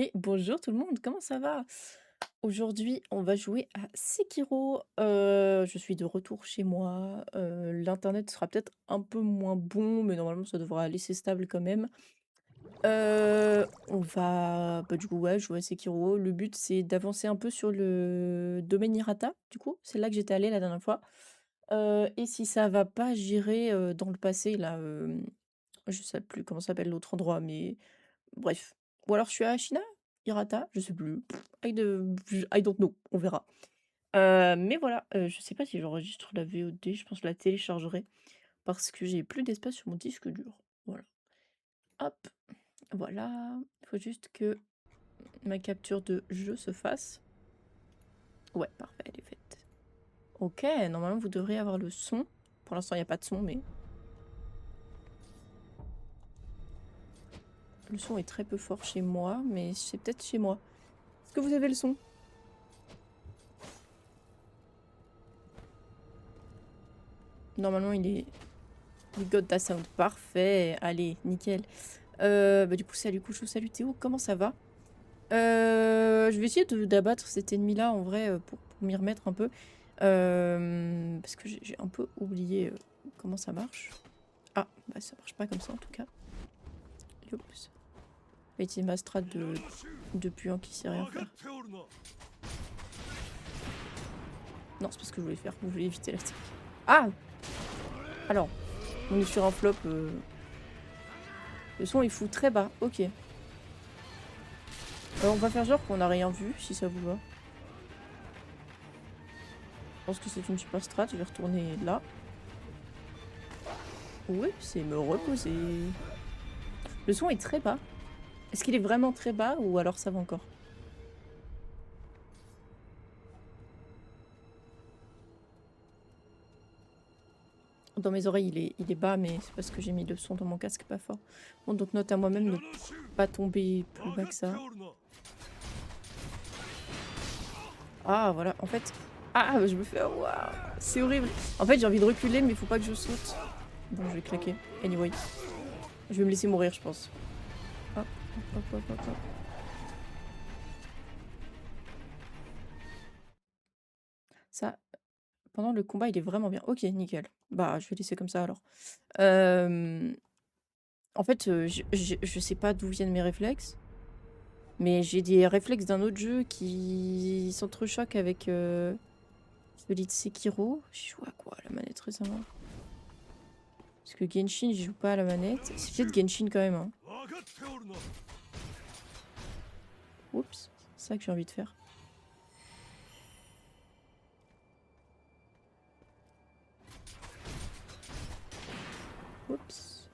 Et bonjour tout le monde, comment ça va? Aujourd'hui, on va jouer à Sekiro. Je suis de retour chez moi. L'internet sera peut-être un peu moins bon, mais normalement ça devrait aller, c'est stable quand même. On va, bah, du coup, ouais, jouer à Sekiro. Le but, c'est d'avancer un peu sur le domaine Hirata, du coup. C'est là que j'étais allée la dernière fois. Et si ça va pas, j'irai dans le passé, là. Je sais plus comment s'appelle l'autre endroit, mais bref. Ou alors je suis à Ashina? Hirata? Je sais plus. I don't know, on verra. Mais voilà, je sais pas si j'enregistre la VOD, je pense que je la téléchargerai parce que j'ai plus d'espace sur mon disque dur. Voilà. Hop, voilà. Il faut juste que ma capture de jeu se fasse. Ouais, parfait, elle est faite. OK, normalement vous devriez avoir le son. Pour l'instant, il y a pas de son, mais le son est très peu fort chez moi, mais c'est peut-être chez moi. Est-ce que vous avez le son? Normalement, il got that sound. Parfait. Allez, nickel. Bah, du coup, salut Couchou, salut Théo, comment ça va? Je vais essayer d'abattre cet ennemi-là, en vrai, pour m'y remettre un peu. Parce que j'ai un peu oublié comment ça marche. Ah, bah ça marche pas comme ça, en tout cas. Oups. Je vais utiliser ma strat de puant qui sait rien faire. Non, c'est pas ce que je voulais faire, je voulais éviter la technique. Ah! Alors, on est sur un flop. Le son, il fout très bas, ok. On va faire genre qu'on n'a rien vu, si ça vous va. Je pense que c'est une super strat, je vais retourner là. Oui, c'est me reposer. Le son est très bas. Est-ce qu'il est vraiment très bas ou alors ça va encore? Dans mes oreilles, il est bas, mais c'est parce que j'ai mis le son dans mon casque pas fort. Bon, donc note à moi-même ne pas tomber plus bas que ça. Ah, voilà, en fait... Ah, je me fais avoir. C'est horrible. En fait, j'ai envie de reculer, mais il faut pas que je saute. Bon, je vais claquer. Anyway. Je vais me laisser mourir, je pense. Hop, hop, hop, hop, hop, hop. Ça, pendant le combat, il est vraiment bien. Ok, nickel. Bah, je vais laisser comme ça alors. En fait, je sais pas d'où viennent mes réflexes, mais j'ai des réflexes d'un autre jeu qui s'entrechoquent avec celui de Sekiro. J'ai joué à quoi à la manette récemment? Parce que Genshin, j'y joue pas à la manette. C'est peut-être Genshin quand même, hein. Oups, c'est ça que j'ai envie de faire. Oups.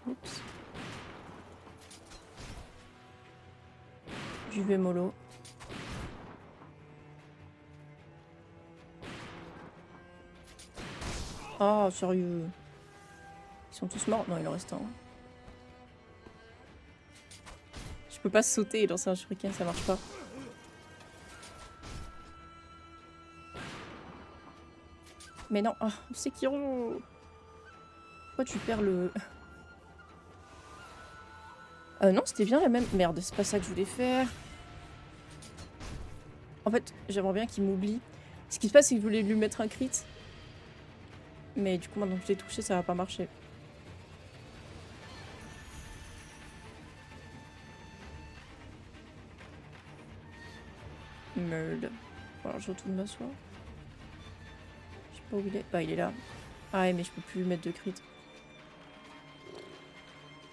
Oups. J'y vais mollo. Oh, sérieux. Ils sont tous morts? Non, il en reste un. Je peux pas sauter et lancer un shuriken, ça marche pas. Mais non, oh, Sekiro! Pourquoi tu perds le... non, c'était bien la même... Merde, c'est pas ça que je voulais faire. En fait, j'aimerais bien qu'il m'oublie. Ce qui se passe, c'est que je voulais lui mettre un crit. Mais du coup, maintenant que je l'ai touché, ça va pas marcher. Merde. Bon, alors je retourne m'asseoir. Je sais pas où il est. Ah, il est là. Ah ouais, mais je peux plus lui mettre de crit.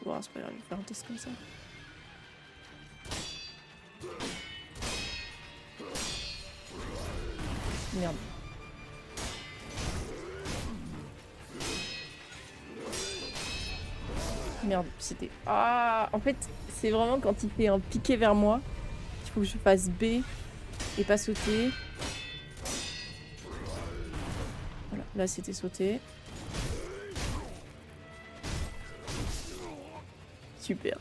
Bon, c'est pas grave, je vais faire un test comme ça. Merde. Merde, c'était... Ah, en fait, c'est vraiment quand il fait un piqué vers moi. Il faut que je fasse B et pas sauter. Voilà, là c'était sauté. Super.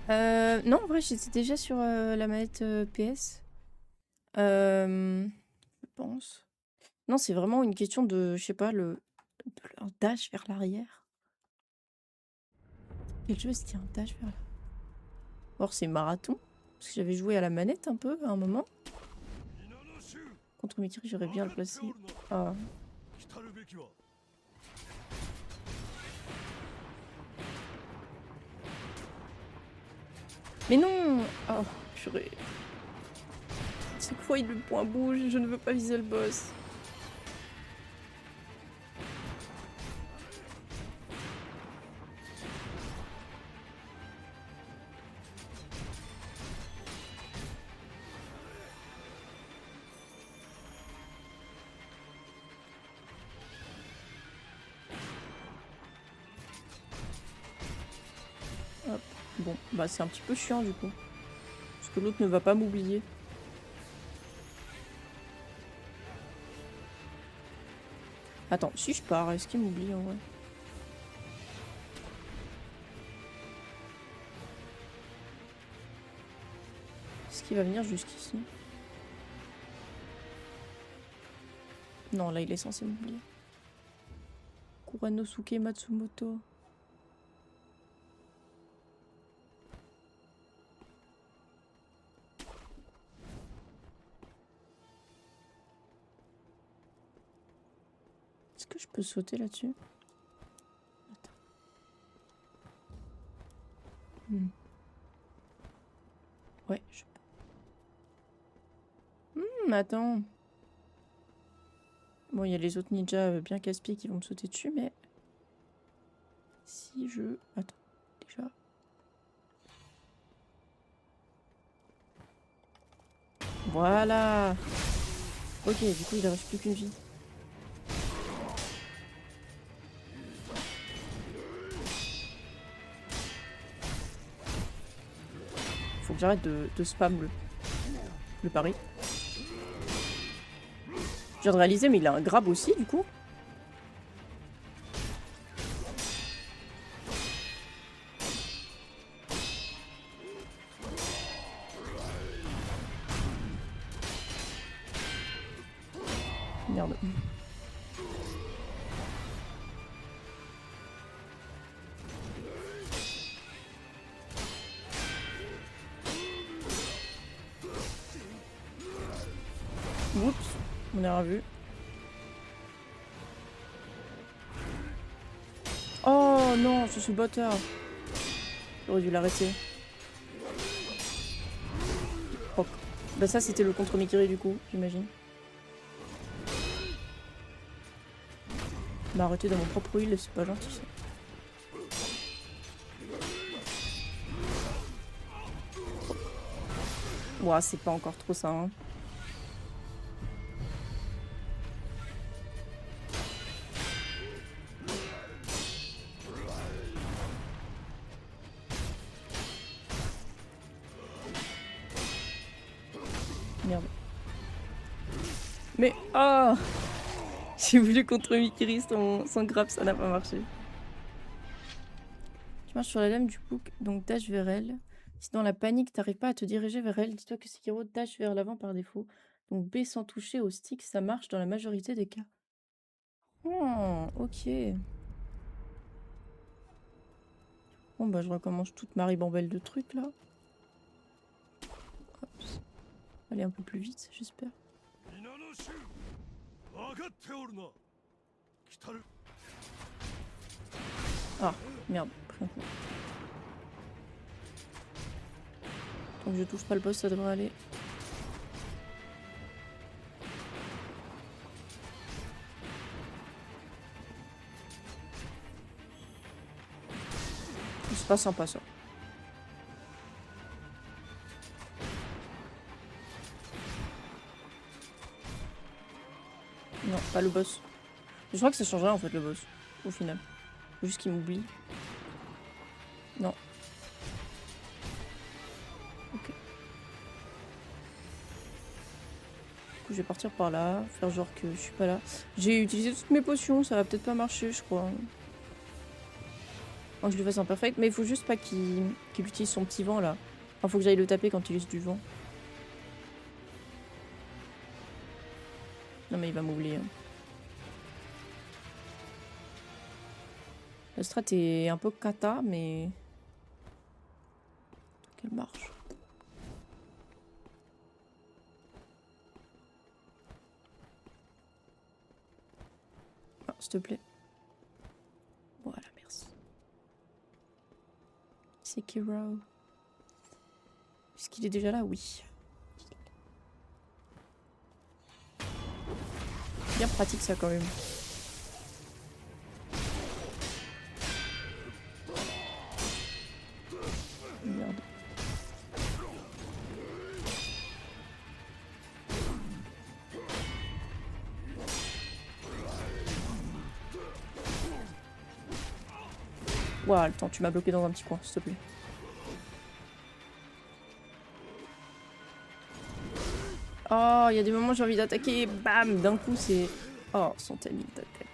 Non, en vrai, j'étais déjà sur la manette PS. Je pense. Non, c'est vraiment une question de, je sais pas, le dash vers l'arrière. Quel jeu est-ce qu'il y a un dash vers là? Or c'est marathon. Parce que j'avais joué à la manette un peu à un moment. Contre Mikiri, j'aurais bien le placer. Ah. Mais non! Oh, purée. Chaque fois, le point bouge, je ne veux pas viser le boss. Hop. Bon, bah c'est un petit peu chiant du coup. Parce que l'autre ne va pas m'oublier. Attends, si je pars, est-ce qu'il m'oublie en vrai? Est-ce qu'il va venir jusqu'ici? Non, là il est censé m'oublier. Kuranosuke Matsumoto. Est-ce que je peux sauter là-dessus? Attends. Ouais, je peux. Attends. Bon, il y a les autres ninjas bien casse-pieds qui vont me sauter dessus, mais... Si je... Attends, déjà... Voilà. Ok, du coup, il ne reste plus qu'une vie. Faut que j'arrête de spam le pari. Je viens de réaliser, mais il a un grab aussi, du coup. Merde. Oups, on est revu. Oh non, je suis bâtard. J'aurais dû l'arrêter. Oh. Bah ça, c'était le contre Mikiri du coup, j'imagine. Il m'a arrêté dans mon propre île, c'est pas gentil ça. Ouah, c'est pas encore trop ça, hein. Merde. Mais oh, j'ai voulu contre Mikiri sans grab, ça n'a pas marché. Tu marches sur la lame du bouc, donc dash vers elle. Si dans la panique, t'arrives pas à te diriger vers elle, dis-toi que Sekiro dash vers l'avant par défaut. Donc B sans toucher au stick, ça marche dans la majorité des cas. Oh, ok. Bon bah je recommence toute ma ribambelle de trucs là. Hop. Aller un peu plus vite, j'espère. Ah, merde, pris un coup. Tant que je touche pas le boss, ça devrait aller. C'est pas sympa ça. Non, pas le boss. Je crois que ça changerait en fait le boss, au final. Faut juste qu'il m'oublie. Non. Ok. Du coup, je vais partir par là, faire genre que je suis pas là. J'ai utilisé toutes mes potions, ça va peut-être pas marcher, je crois. Faut que je le fasse en perfect, mais il faut juste pas qu'il utilise son petit vent là. Enfin, faut que j'aille le taper quand il utilise du vent. Non mais il va m'oublier. La strat est un peu cata, mais s'il te plaît. Voilà, merci. Sekiro. Est-ce qu'il est déjà là? Oui. Bien pratique ça quand même. Merde. Ouah, attends, tu m'as bloqué dans un petit coin, s'il te plaît. Oh, il y a des moments où j'ai envie d'attaquer, bam, d'un coup c'est... Oh, son timing d'attaque.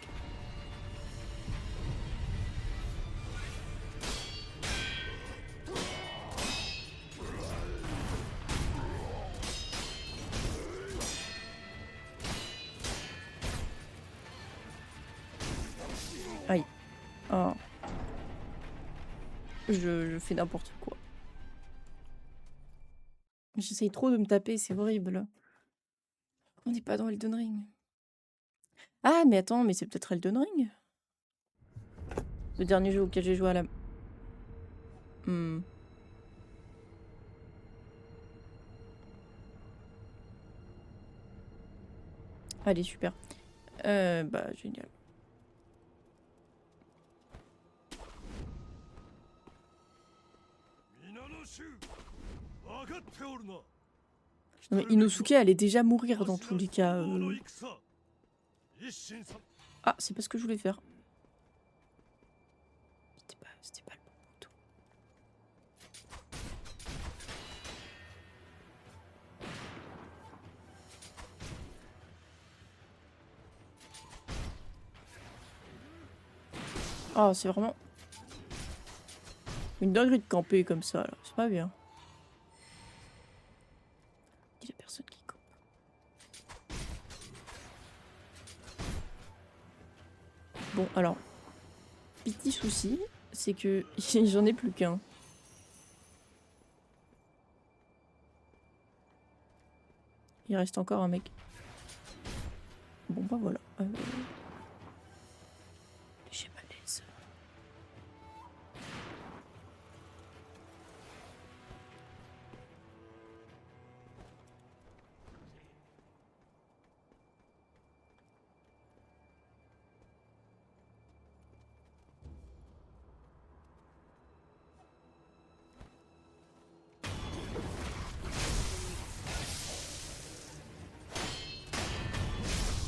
Aïe. Oh. Je fais n'importe quoi. J'essaye trop de me taper, c'est horrible. On n'est pas dans Elden Ring. Ah, mais attends, mais c'est peut-être Elden Ring? Le dernier jeu auquel j'ai joué à la... Hmm. Allez, super. Bah, génial. Non mais Inosuke allait déjà mourir dans tous les cas. Ah, c'est pas ce que je voulais faire. C'était pas le bon bouton. Oh, c'est vraiment... une dinguerie de camper comme ça, là. C'est pas bien. Il y a personne qui campe. Bon, alors... petit souci, c'est que j'en ai plus qu'un. Il reste encore un mec. Bon, bah voilà. J'ai malaise.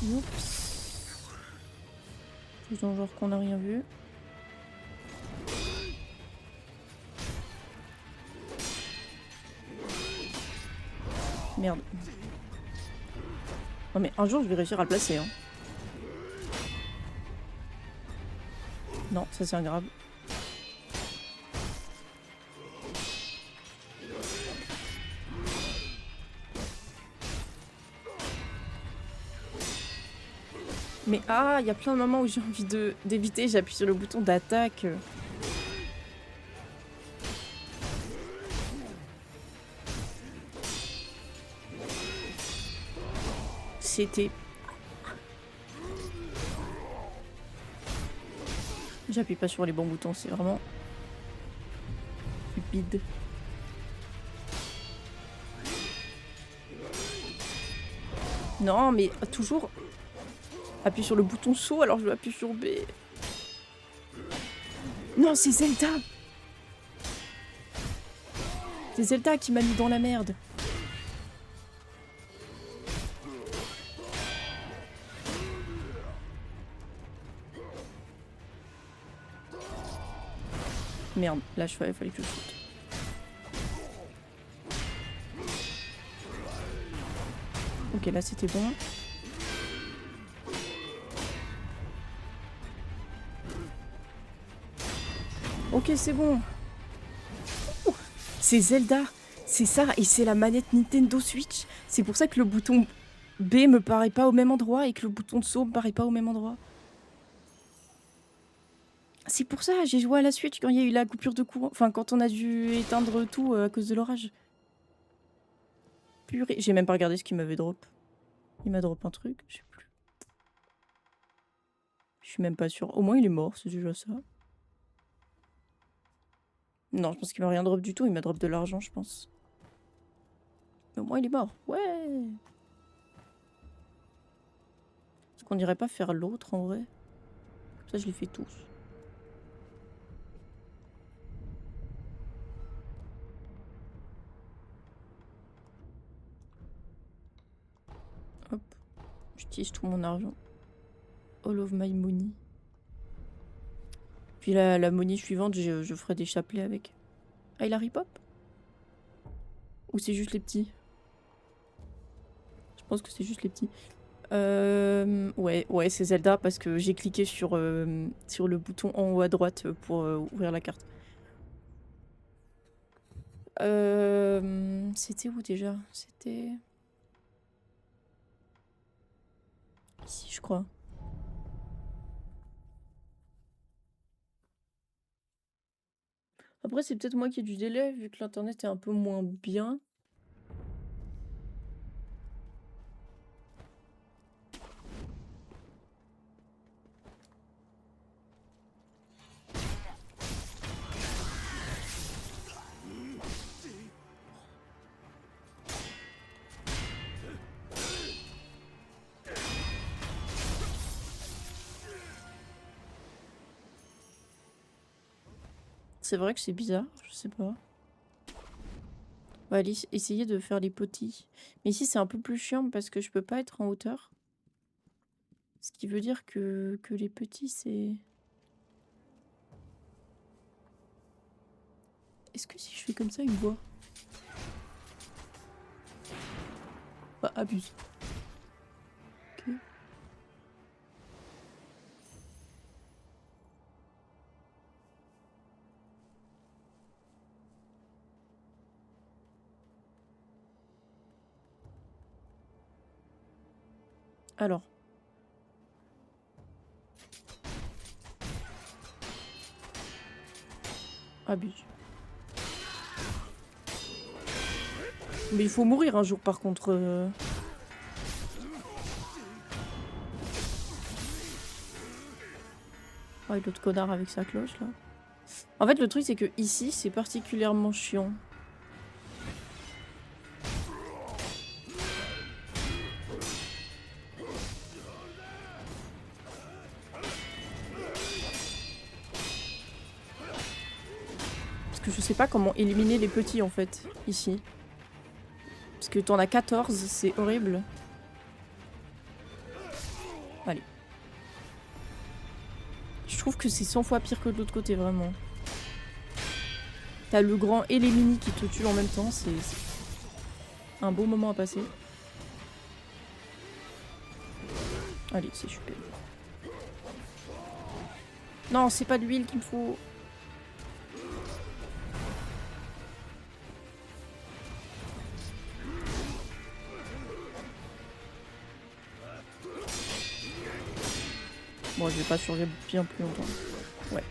Oups. Faisons genre qu'on n'a rien vu. Merde. Non mais un jour je vais réussir à le placer. Hein. Non, ça c'est un grave. Mais ah, il y a plein de moments où j'ai envie d'éviter, j'appuie sur le bouton d'attaque. C'était... J'appuie pas sur les bons boutons, c'est vraiment... stupide. Non, mais toujours... appuie sur le bouton saut alors je vais appuyer sur B. Non, c'est Zelda! C'est Zelda qui m'a mis dans la merde. Merde, là il fallait que je saute. Ok, là c'était bon. Ok, c'est bon. C'est Zelda. C'est ça, et c'est la manette Nintendo Switch. C'est pour ça que le bouton B me paraît pas au même endroit et que le bouton de saut me paraît pas au même endroit. C'est pour ça, j'ai joué à la Switch quand il y a eu la coupure de courant. Enfin, quand on a dû éteindre tout à cause de l'orage. Purée, j'ai même pas regardé ce qu'il m'avait drop. Il m'a drop un truc, je sais plus. Je suis même pas sûre. Au moins, il est mort, c'est déjà ça. Non, je pense qu'il m'a rien drop du tout. Il m'a drop de l'argent, je pense. Mais au moins, il est mort. Ouais. Est-ce qu'on irait pas faire l'autre, en vrai? Comme ça, je les fais tous. Hop. J'utilise tout mon argent. All of my money. Puis la monnaie suivante, je ferai des chapelets avec. Ah, il a ripop? Ou c'est juste les petits? Je pense que c'est juste les petits. Ouais, c'est Zelda parce que j'ai cliqué sur le bouton en haut à droite pour ouvrir la carte. C'était où déjà? C'était... ici, je crois. Après, c'est peut-être moi qui ai du délai, vu que l'internet est un peu moins bien. C'est vrai que c'est bizarre, je sais pas. On va aller essayer de faire les potis. Mais ici, c'est un peu plus chiant parce que je peux pas être en hauteur. Ce qui veut dire que les petits, c'est... Est-ce que si je fais comme ça, il me voit? Bah, abuse. Ok. Alors. Abuse. Mais il faut mourir un jour, par contre. Oh, et l'autre connard avec sa cloche, là. En fait, le truc, c'est que ici, c'est particulièrement chiant. Parce que je sais pas comment éliminer les petits, en fait, ici. Parce que t'en as 14, c'est horrible. Allez. Je trouve que c'est 100 fois pire que de l'autre côté, vraiment. T'as le grand et les mini qui te tuent en même temps, c'est un beau moment à passer. Allez, c'est super. Non, c'est pas de l'huile qu'il me faut. Bon, je vais pas survivre bien plus longtemps. Ouais.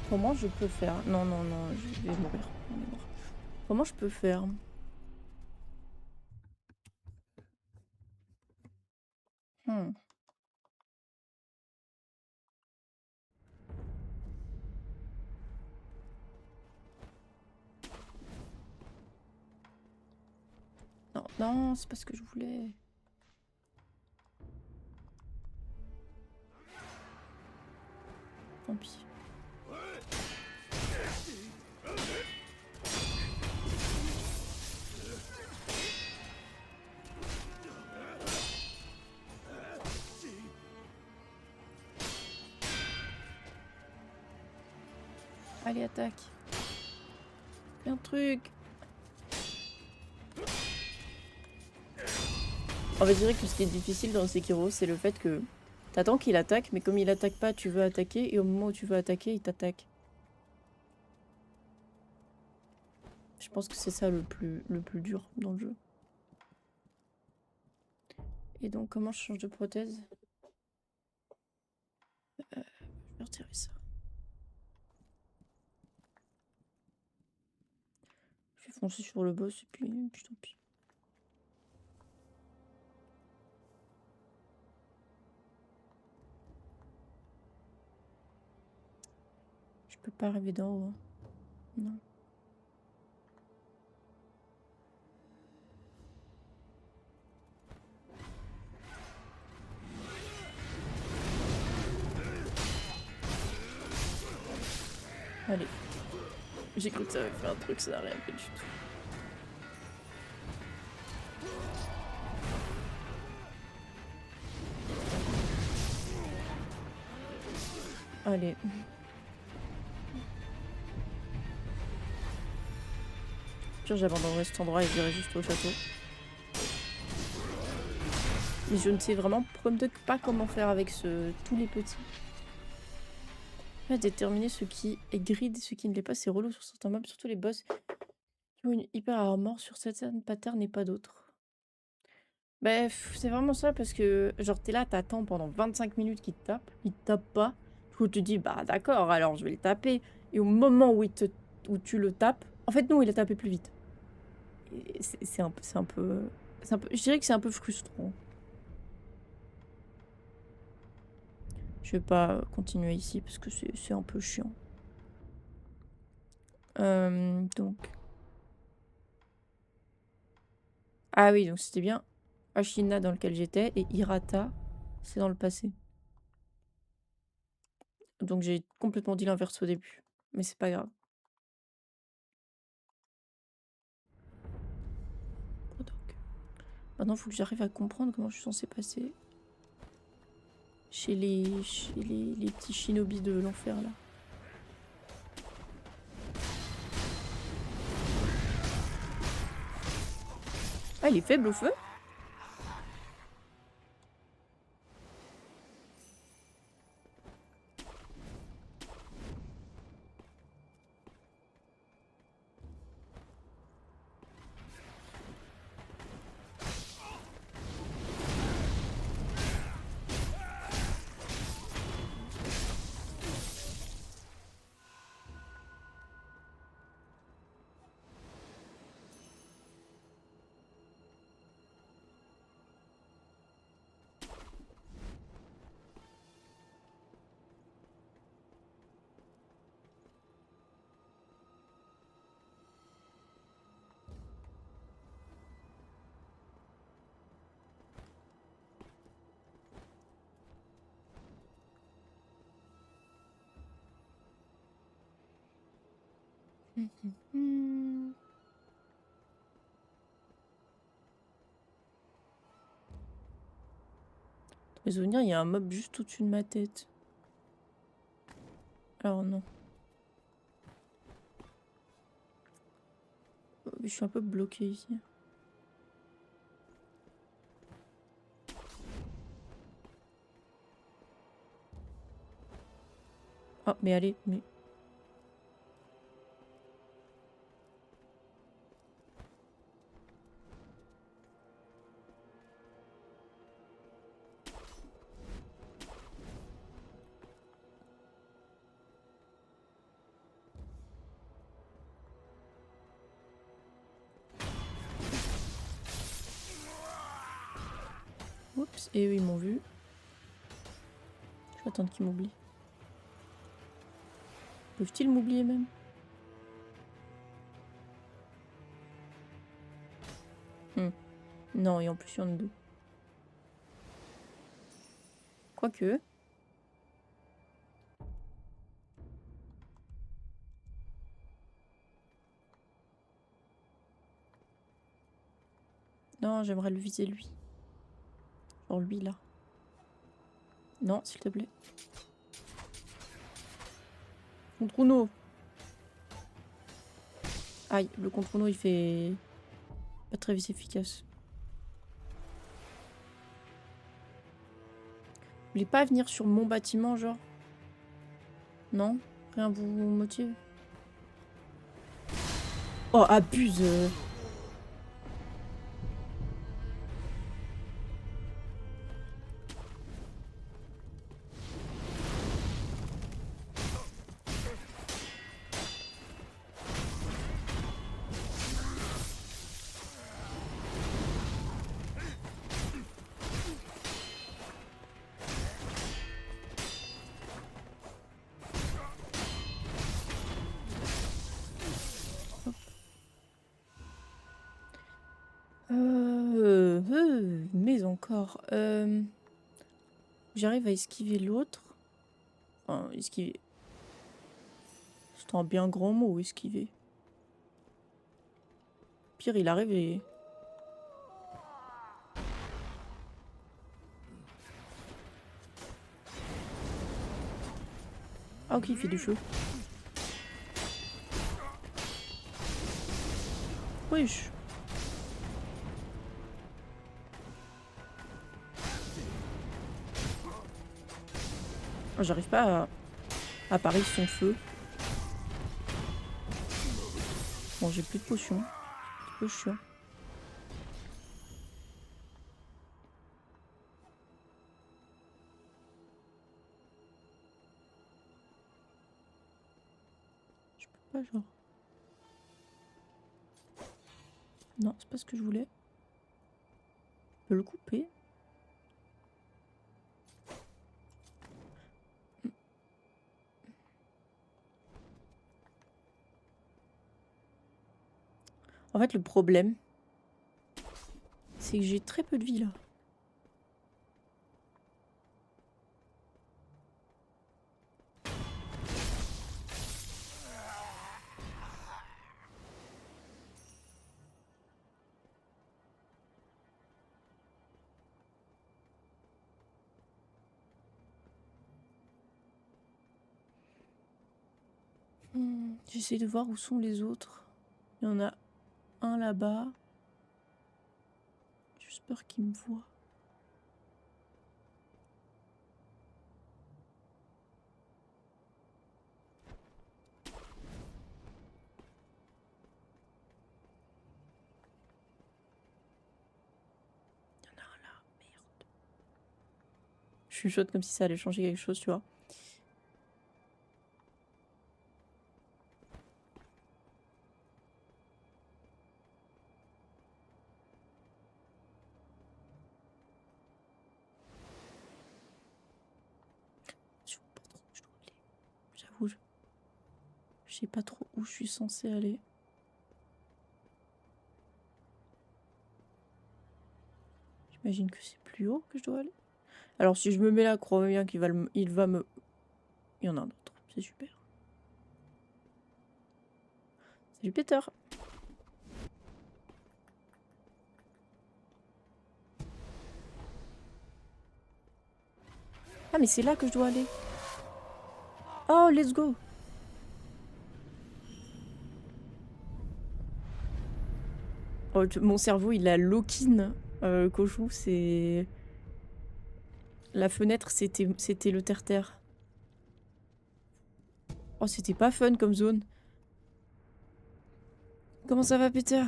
Comment je peux faire? Non, non, non, je vais mourir. On est mort. Comment je peux faire? Hmm. Non, non, c'est pas ce que je voulais. Tant pis. Allez, attaque. Fais un truc. En fait, je dirais que ce qui est difficile dans Sekiro, c'est le fait que t'attends qu'il attaque, mais comme il attaque pas, tu veux attaquer, et au moment où tu veux attaquer, il t'attaque. Je pense que c'est ça le plus dur dans le jeu. Et donc, comment je change de prothèse? Je vais retirer ça. Je vais foncer sur le boss, et puis tant pis. peux pas arriver d'en haut, hein. Non. Allez. J'ai cru que ça avait fait un truc, ça n'a rien fait du tout. Allez. Pire, j'abandonnerai cet endroit et j'irai juste au château. Mais je ne sais vraiment pas comment faire avec tous les petits. Déterminer ce qui est grid et ce qui ne l'est pas, c'est relou sur certains mobs, surtout les boss qui ont une hyper armor sur certaines patterns et pas d'autres. Bref, c'est vraiment ça parce que genre t'es là, t'attends pendant 25 minutes qu'il te tape, il te tape pas. Du coup, tu te dis bah d'accord, alors je vais le taper. Et au moment où tu le tapes, en fait non, il a tapé plus vite. C'est un peu, je dirais que c'est un peu frustrant. Je vais pas continuer ici parce que c'est un peu chiant. Donc. Ah oui, donc c'était bien Ashina dans lequel j'étais et Hirata, c'est dans le passé. Donc j'ai complètement dit l'inverse au début. Mais c'est pas grave. Donc. Maintenant, il faut que j'arrive à comprendre comment je suis censée passer chez les petits shinobi de l'enfer là. Ah, il est faible au feu? Mes souvenirs, il y a un mob juste au-dessus de ma tête. Alors non. Je suis un peu bloquée ici. Oh, mais allez, mais... Oups, et eux, ils m'ont vu. Je vais attendre qu'ils m'oublient. Peuvent-ils m'oublier même? Non, et en plus, il y en a deux. Quoique... Non, j'aimerais le viser lui. Genre lui, là. Non, s'il te plaît. Contre-Uno. Aïe, le contre-Uno, il fait... pas très efficace. Vous voulez pas venir sur mon bâtiment, genre? Non? Rien vous motive? Oh, abuse! Mais encore. J'arrive à esquiver l'autre. Enfin, esquiver. C'est un bien grand mot, esquiver. Pire, il arrive et... Ah ok, il fait du feu. Wesh. J'arrive pas à parer son feu. Bon, j'ai plus de potions. C'est un peu chiant. Je peux pas, genre... Non, c'est pas ce que je voulais. Je peux le couper. En fait, le problème, c'est que j'ai très peu de vie, là. J'essaie de voir où sont les autres. Il y en a un là-bas. J'espère qu'il me voit. Il y en a un là. Merde. Je chuchote comme si ça allait changer quelque chose, tu vois. Je vois pas trop où je dois aller. J'avoue, je sais pas trop où je suis censée aller. J'imagine que c'est plus haut que je dois aller. Alors si je me mets là, crois bien qu'il va, il va me... Il y en a un autre, c'est super. Salut Peter. Ah mais c'est là que je dois aller. Oh, let's go. Oh, mon cerveau, il a lock-in. Cochou, c'est... La fenêtre, c'était le terre-terre. Oh, c'était pas fun comme zone. Comment ça va, Peter?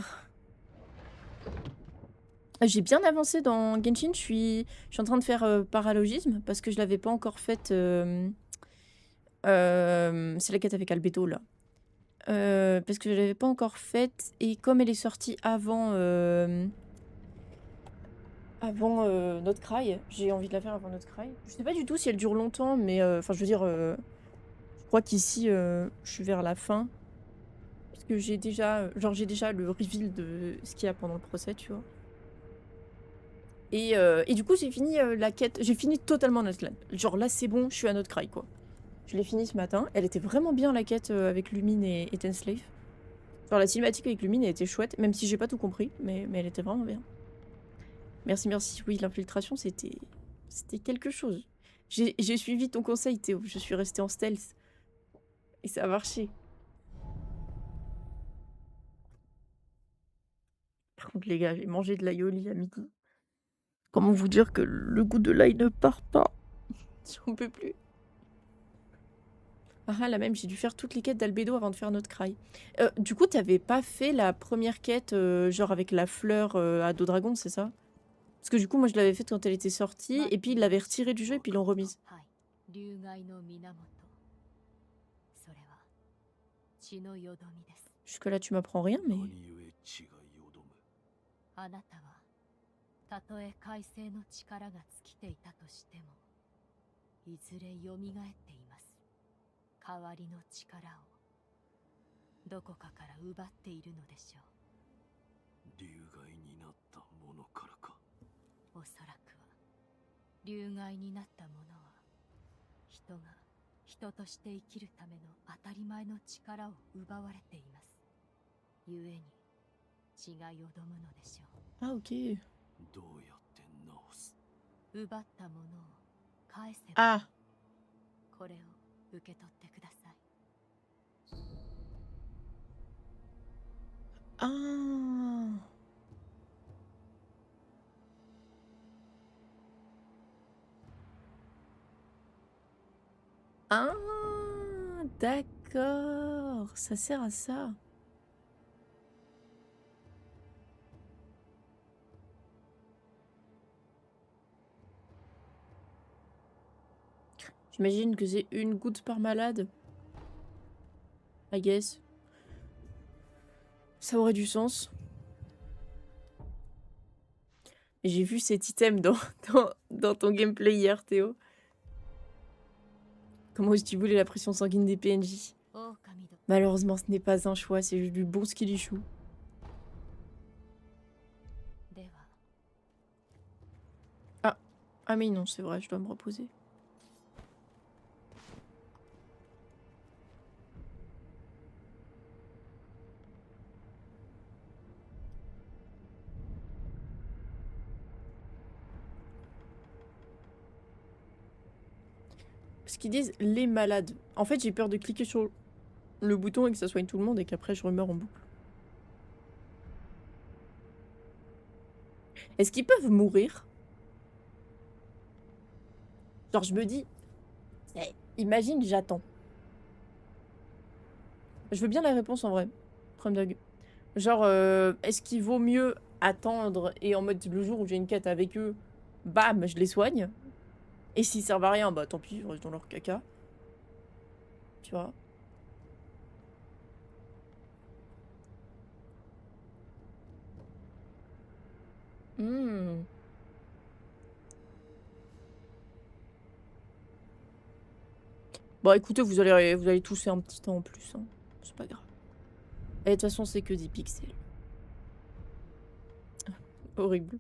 J'ai bien avancé dans Genshin. Je suis en train de faire paralogisme parce que je l'avais pas encore faite. C'est la quête avec Albedo, là. Parce que je l'avais pas encore faite. Et comme elle est sortie avant Not Cry, j'ai envie de la faire avant Not Cry. Je sais pas du tout si elle dure longtemps, mais enfin, je veux dire, je crois qu'ici, je suis vers la fin. Parce que j'ai déjà, j'ai déjà le reveal de ce qu'il y a pendant le procès, tu vois. Et du coup, j'ai fini la quête. J'ai fini totalement Notland. Genre là, c'est bon, je suis à Not Cry, quoi. Je l'ai fini ce matin. Elle était vraiment bien, la quête avec Lumine et Tenslave. Genre la cinématique avec Lumine, elle était chouette, même si j'ai pas tout compris, mais elle était vraiment bien. Merci, merci. Oui, l'infiltration, c'était quelque chose. J'ai suivi ton conseil, Théo. Je suis restée en stealth. Et ça a marché. Par contre, les gars, j'ai mangé de l'aioli à midi. Comment vous dire que le goût de l'ail ne part pas? J'en peux plus. Ah, la même, j'ai dû faire toutes les quêtes d'Albedo avant de faire notre cry. Du coup, t'avais pas fait la première quête, genre avec la fleur à dos dragon, c'est ça? Parce que du coup, moi, je l'avais faite quand elle était sortie, et puis ils l'avaient retirée du jeu, et puis ils l'ont remise. Jusque-là, tu m'apprends rien, mais... あなたはたとえ海星の力が尽きていたとしてもいずれ蘇っています代わりの力をどこかから奪っているのでしょう流害になった流害になった者は人が人として生きるための当たり前の力を奪われています。故に血がよどむのでしょう。Ah, ok. どうやって直す？奪ったものを返せば、 Ah. これを受け取ってください。 Ah. Ah, d'accord. Ça sert à ça. J'imagine que c'est une goutte par malade. I guess. Ça aurait du sens. J'ai vu cet item dans ton gameplay hier, Théo. Comment est-ce que tu voulais la pression sanguine des PNJ? 狼ど Malheureusement, ce n'est pas un choix, c'est juste du bon skillichou. では Ah mais non, c'est vrai, je dois me reposer. Parce qu'ils disent les malades. En fait, j'ai peur de cliquer sur le bouton et que ça soigne tout le monde et qu'après je remeurs en boucle. Est-ce qu'ils peuvent mourir? Genre, je me dis, imagine, j'attends. Je veux bien la réponse en vrai. Prumdog. Genre, est-ce qu'il vaut mieux attendre et en mode le jour où j'ai une quête avec eux, bam, je les soigne. Et s'ils servent à rien, bah tant pis, je reste dans leur caca. Tu vois? Hmm. Bon, écoutez, vous allez tousser un petit temps en plus. Hein. C'est pas grave. Et de toute façon, c'est que 10 pixels. Horrible.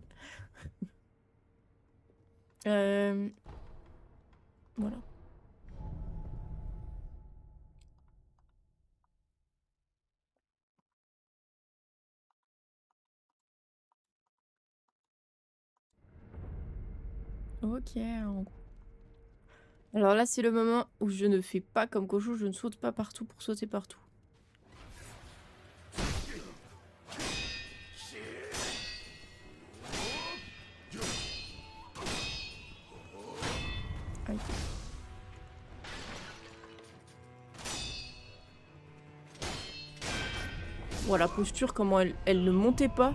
Voilà. Ok. Alors là, c'est le moment où je ne fais pas comme Kochou, je ne saute pas partout pour sauter partout. Aïe. Bon, la posture, comment elle ne montait pas.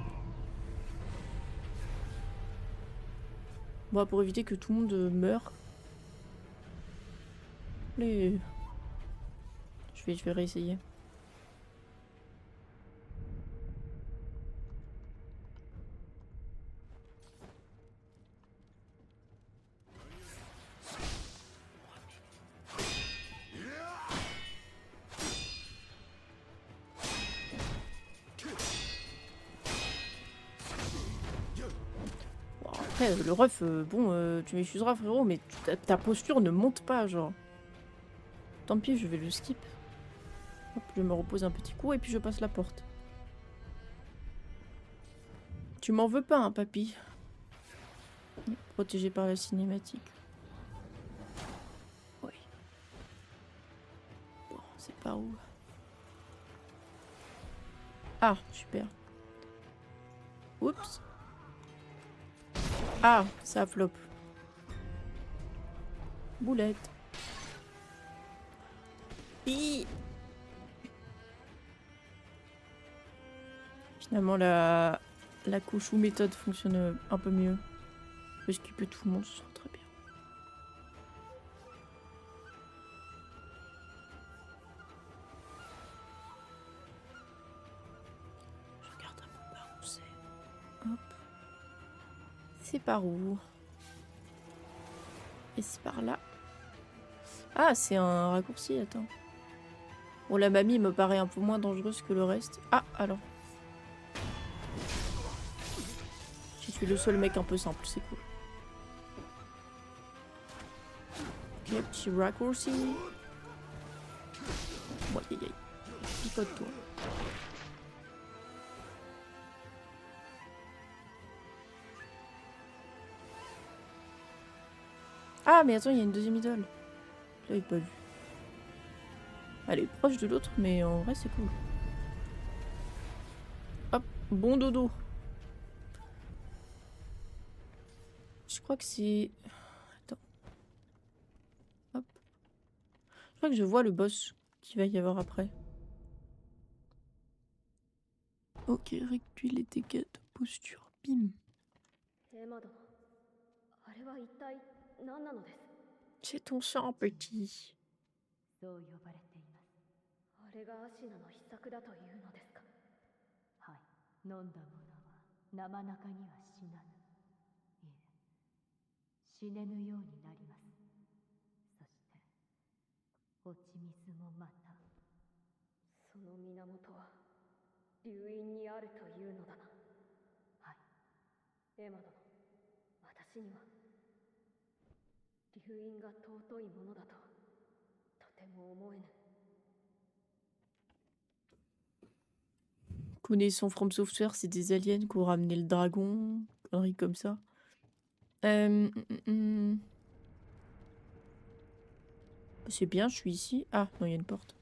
Bon, pour éviter que tout le monde meure. Je vais réessayer. Bon, après, le ref, bon, tu m'excuseras frérot, mais ta posture ne monte pas, genre. Tant pis, je vais le skip. Hop, je me repose un petit coup et puis je passe la porte. Tu m'en veux pas, hein, papy? Protégé par la cinématique. Oui. Bon, c'est par où? Ah, super. Oups. Ah, ça flop. Boulette. Hi. Finalement, la Kochou méthode fonctionne un peu mieux. Je peux skipper tout le monde, ce sera très bien. Je regarde un peu par où c'est. Hop. C'est par où? Et c'est par là. Ah, c'est un raccourci, attends. Bon, la mamie me paraît un peu moins dangereuse que le reste. Ah, alors. Je suis le seul mec un peu simple, c'est cool. Les petits raccourcis. Bon, aïe aïe. Picote-toi. Ah, mais attends, il y a une deuxième idole. Je l'avais pas vue. Elle est proche de l'autre, mais en vrai, c'est cool. Hop, bon dodo. Je crois que c'est... Attends. Hop. Je crois que je vois le boss qu'il va y avoir après. Ok, réduis les dégâts de posture. Bim. C'est ton sang, petit. そう呼ばれています。あれがアシナの秘策だというのですか。はい。飲んだ者は生中には死なぬ。いえ、死ねぬようになります。そして、落ち水もまた。その源は流因にあるというのだな。はい。エマ殿、私には流因が尊いものだととても思えぬ。Connaissant From Software, c'est des aliens qui ont ramené le dragon. Conneries comme ça. C'est bien, je suis ici. Ah, non, il y a une porte.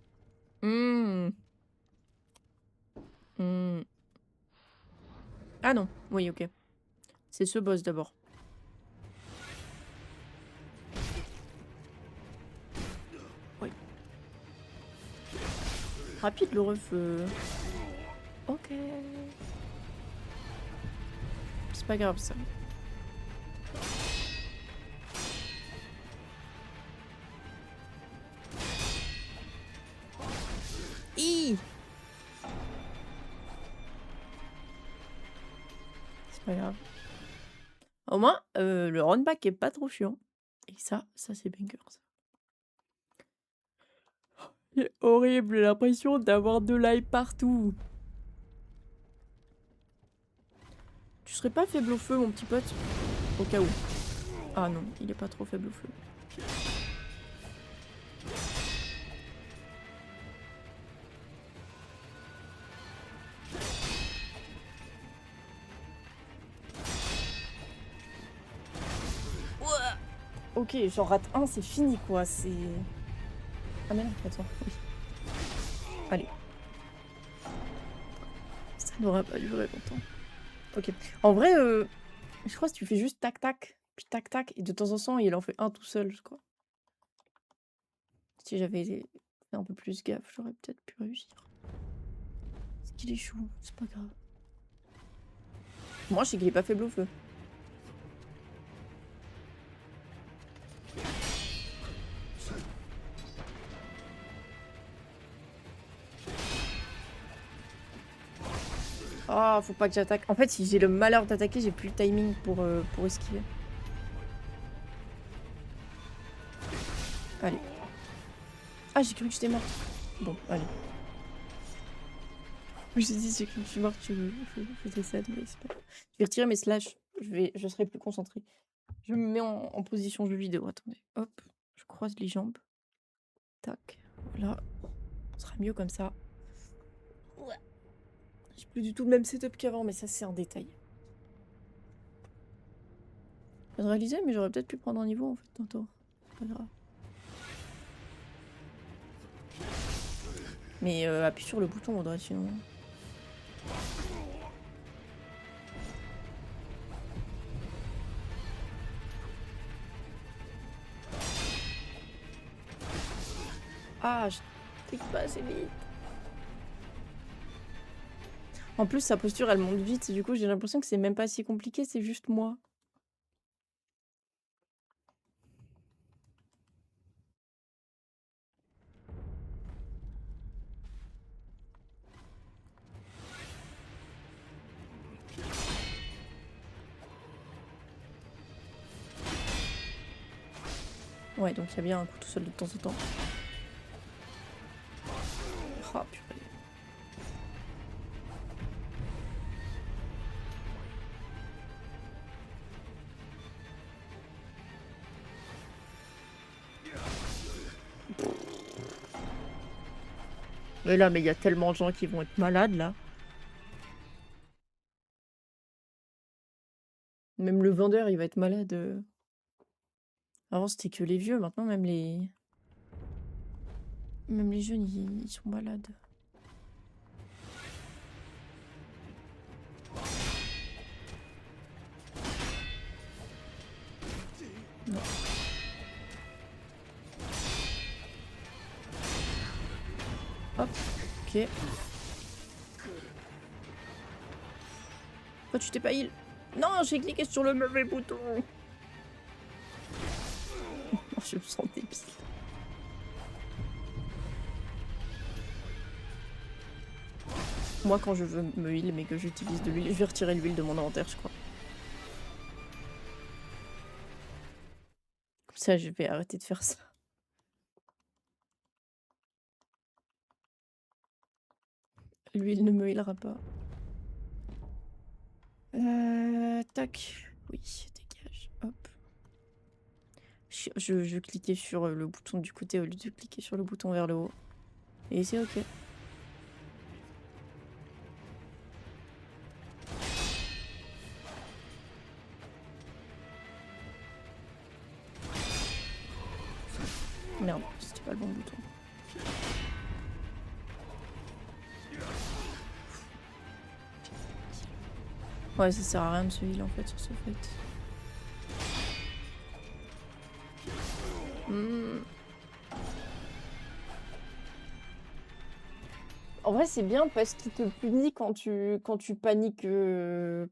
Ah non, oui, ok. C'est ce boss d'abord. Oui. Rapide le ref. Ok. C'est pas grave ça. Hi. C'est pas grave. Au moins, le runback est pas trop chiant. Et ça c'est banger ça. C'est horrible, j'ai l'impression d'avoir de l'ail partout. Tu serais pas faible au feu, mon petit pote? Au cas où. Ah non, il est pas trop faible au feu. Ok, j'en rate un, c'est fini quoi, c'est... Ah mais non, attends, oui. Allez. Ça n'aura pas duré longtemps. Ok. En vrai, je crois que si tu fais juste tac tac, puis tac tac, et de temps en temps, il en fait un tout seul, je crois. Si j'avais fait un peu plus gaffe, j'aurais peut-être pu réussir. C'est qu'il échoue, c'est pas grave. Moi, je sais qu'il est pas faible au feu. Ah, faut pas que j'attaque. En fait, si j'ai le malheur d'attaquer, j'ai plus le timing pour esquiver. Allez. Ah, j'ai cru que j'étais morte. Bon, allez. Je me suis dit, j'ai cru que je suis morte, je décède, mais c'est pas grave. Je vais retirer mes slash. Je serai plus concentrée. Je me mets en position jeu vidéo. Attendez. Hop. Je croise les jambes. Tac. Voilà. Ce sera mieux comme ça. Ouais. J'ai plus du tout le même setup qu'avant, mais ça, c'est un détail. Je viens de réaliser, mais j'aurais peut-être pu prendre un niveau en fait tantôt. C'est pas grave. Mais appuie sur le bouton, Audrey, sinon. Ah, je clique pas assez vite. En plus, sa posture, elle monte vite. Du coup, j'ai l'impression que c'est même pas si compliqué, c'est juste moi. Ouais, donc il y a bien un coup tout seul de temps en temps. Ah, purée. Mais là, mais il y a tellement de gens qui vont être malades, là. Même le vendeur, il va être malade. Avant, c'était que les vieux. Maintenant, même les jeunes, ils sont malades. Non. Hop, ok. Pourquoi tu t'es pas heal? Non, j'ai cliqué sur le mauvais bouton. Je me sens débile. Moi, quand je veux me heal mais que j'utilise de l'huile, je vais retirer l'huile de mon inventaire, je crois. Comme ça, je vais arrêter de faire ça. L'huile ne me healera pas. Tac. Oui, dégage. Hop. Je cliquais sur le bouton du côté au lieu de cliquer sur le bouton vers le haut. Et c'est ok. Merde, c'était pas le bon bouton. Ouais, ça sert à rien de se heal en fait sur ce fait. En vrai, c'est bien parce qu'il te punit quand tu paniques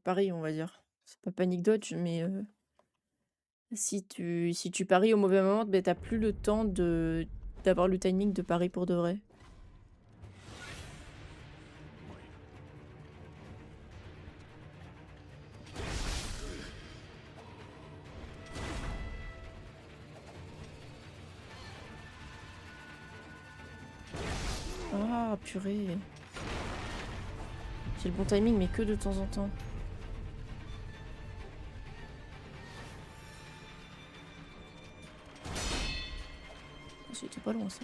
pareil, on va dire. C'est pas panique dodge, mais si tu paries au mauvais moment, ben, t'as plus le temps d'avoir le timing de pari pour de vrai. Ah, purée. J'ai le bon timing, mais que de temps en temps. C'était pas loin, ça.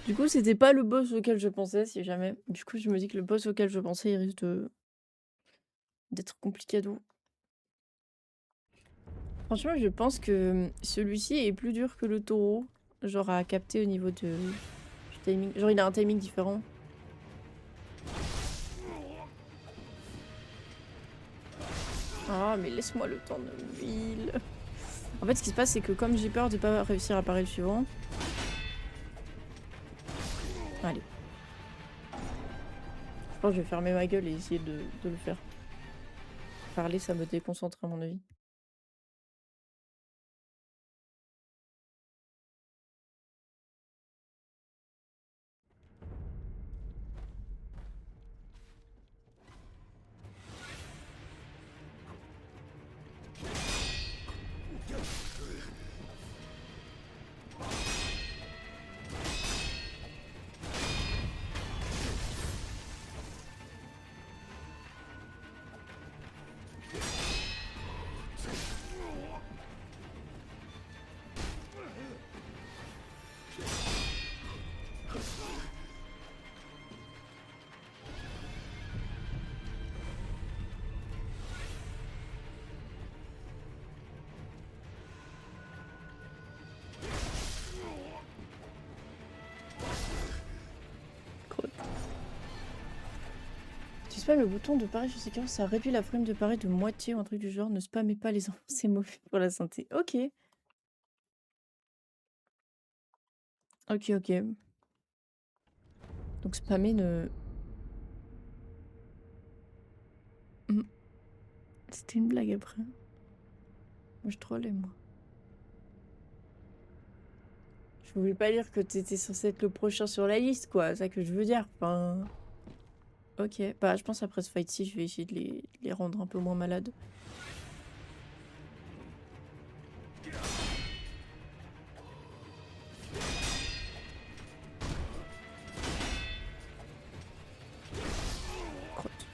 Du coup, c'était pas le boss auquel je pensais, si jamais. Du coup, je me dis que le boss auquel je pensais, il risque d'être complicado. Franchement, je pense que celui-ci est plus dur que le taureau. Genre à capter au niveau du timing. Genre, il a un timing différent. Ah, mais laisse-moi le temps de me heal. En fait, ce qui se passe, c'est que comme j'ai peur de pas réussir à parer le suivant... Allez. Je pense que je vais fermer ma gueule et essayer de le faire. Parler, ça me déconcentre à mon avis. Tu spammes le bouton de pari sur Sekiro, ça réduit la frame de pari de moitié ou un truc du genre. Ne spammez pas les enfants, c'est mauvais pour la santé. Ok. Ok, ok. Donc spammer ne... C'était une blague après. Moi je trollais moi. Je voulais pas dire que t'étais censé être le prochain sur la liste quoi, c'est ça que je veux dire. Enfin... Ok, bah je pense après ce fight-ci, je vais essayer de les rendre un peu moins malades. Crotte.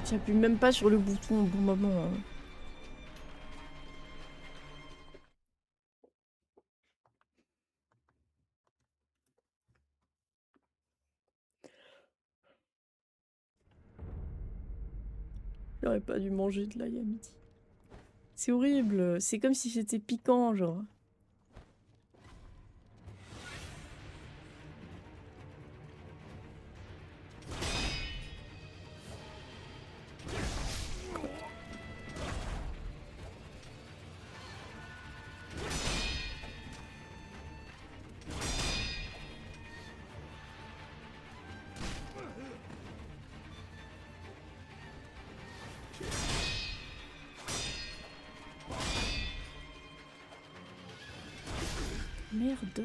J'appuie même pas sur le bouton au bon moment, hein. J'aurais pas dû manger de l'ail à midi. C'est horrible, c'est comme si c'était piquant, genre. Merde.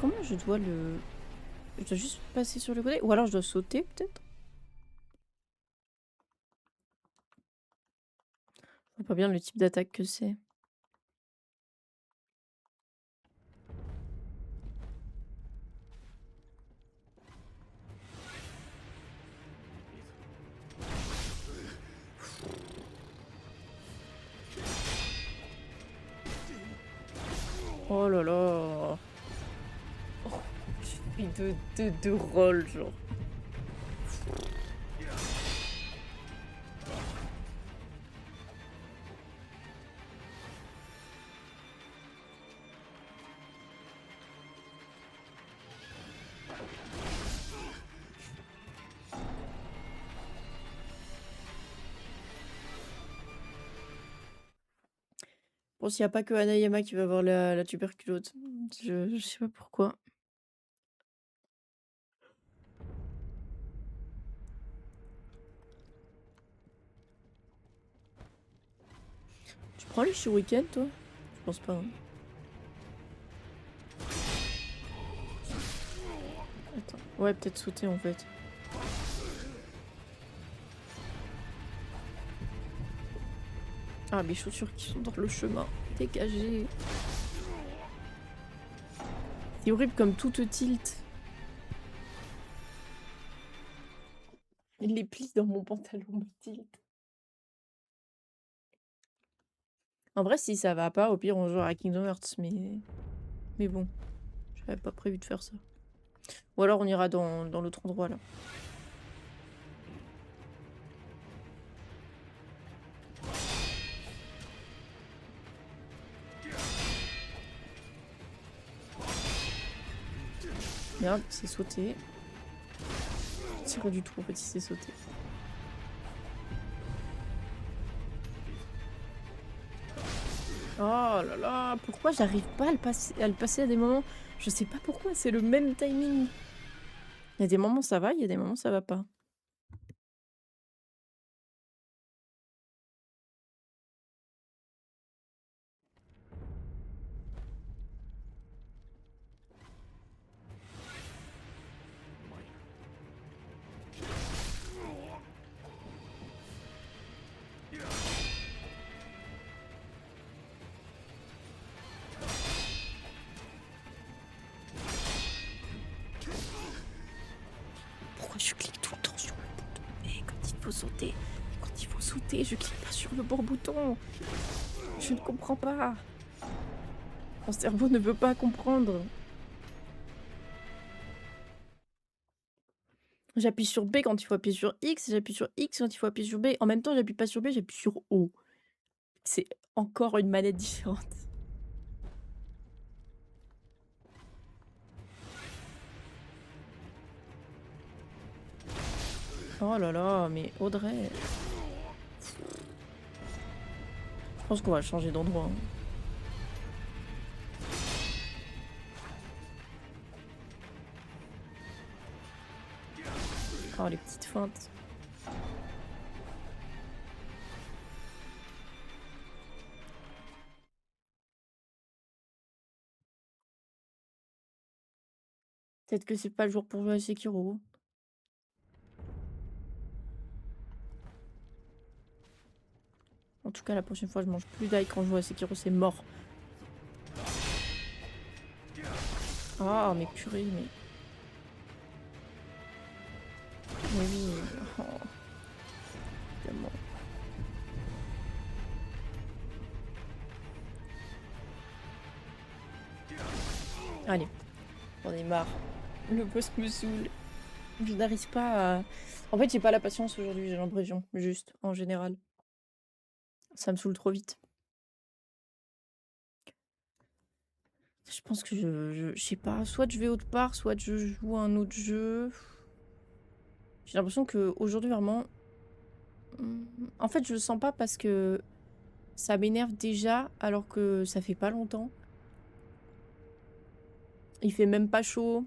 Comment je dois le... Je dois juste passer sur le côté? Ou alors je dois sauter, peut-être? Je vois pas bien le type d'attaque que c'est. Oh là là. Oh, je fais de rôle, genre. Bon, s'il y a pas que Hanayama qui va avoir la tuberculose. Je sais pas pourquoi. Tu prends les shurikens, toi? Je pense pas, hein. Attends. Ouais, peut-être sauter, en fait. Ah, mes chaussures qui sont dans le chemin. Dégagez. C'est horrible comme tout te tilt. Les plis dans mon pantalon me tiltent. En vrai, si ça va pas, au pire, on joue à Kingdom Hearts, mais bon, j'avais pas prévu de faire ça. Ou alors on ira dans l'autre endroit, là. Merde, c'est sauté. C'est pas du tout, en fait, si c'est sauté. Oh là là, pourquoi j'arrive pas à le passer à des moments? Je sais pas pourquoi, c'est le même timing. Il y a des moments ça va, il y a des moments ça va pas. Pourquoi je clique tout le temps sur le bouton? Et quand il faut sauter, je clique pas sur le bon bouton. Je ne comprends pas. Mon cerveau ne veut pas comprendre. J'appuie sur B quand il faut appuyer sur X, j'appuie sur X quand il faut appuyer sur B. En même temps, j'appuie pas sur B, j'appuie sur O. C'est encore une manette différente. Oh là là, mais Audrey. Je pense qu'on va changer d'endroit, hein. Oh, les petites feintes. Peut-être que c'est pas le jour pour jouer à Sekiro. En tout cas, la prochaine fois, je mange plus d'ail quand je joue à Sekiro, c'est mort. Ah, mais purée, mais... Mais oui, oh, tellement. Allez, j'en ai marre. Le boss me saoule. Je n'arrive pas à... En fait, j'ai pas la patience aujourd'hui, j'ai l'impression. Juste, en général. Ça me saoule trop vite. Je pense que je sais pas, soit je vais autre part, soit je joue à un autre jeu. J'ai l'impression que aujourd'hui vraiment... En fait, je le sens pas parce que ça m'énerve déjà alors que ça fait pas longtemps. Il fait même pas chaud.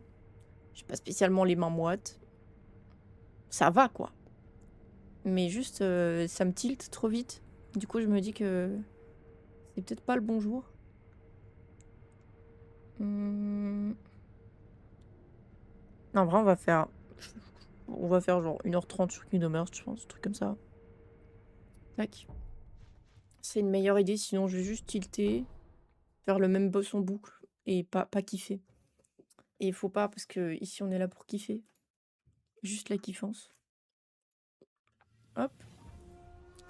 J'ai pas spécialement les mains moites. Ça va quoi. Mais juste, ça me tilte trop vite. Du coup, je me dis que c'est peut-être pas le bon jour. Non, en vrai, on va faire genre 1h30 sur Kingdom Hearts, je pense, un truc comme ça. Tac. C'est une meilleure idée, sinon je vais juste tilter, faire le même boss en boucle et pas kiffer. Et il faut pas, parce que ici on est là pour kiffer. Juste la kiffance. Hop.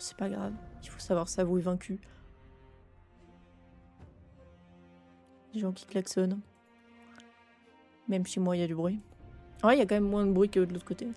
C'est pas grave. Il faut savoir s'avouer vaincu. Les gens qui klaxonnent. Même chez moi, il y a du bruit. Ouais, il y a quand même moins de bruit que de l'autre côté.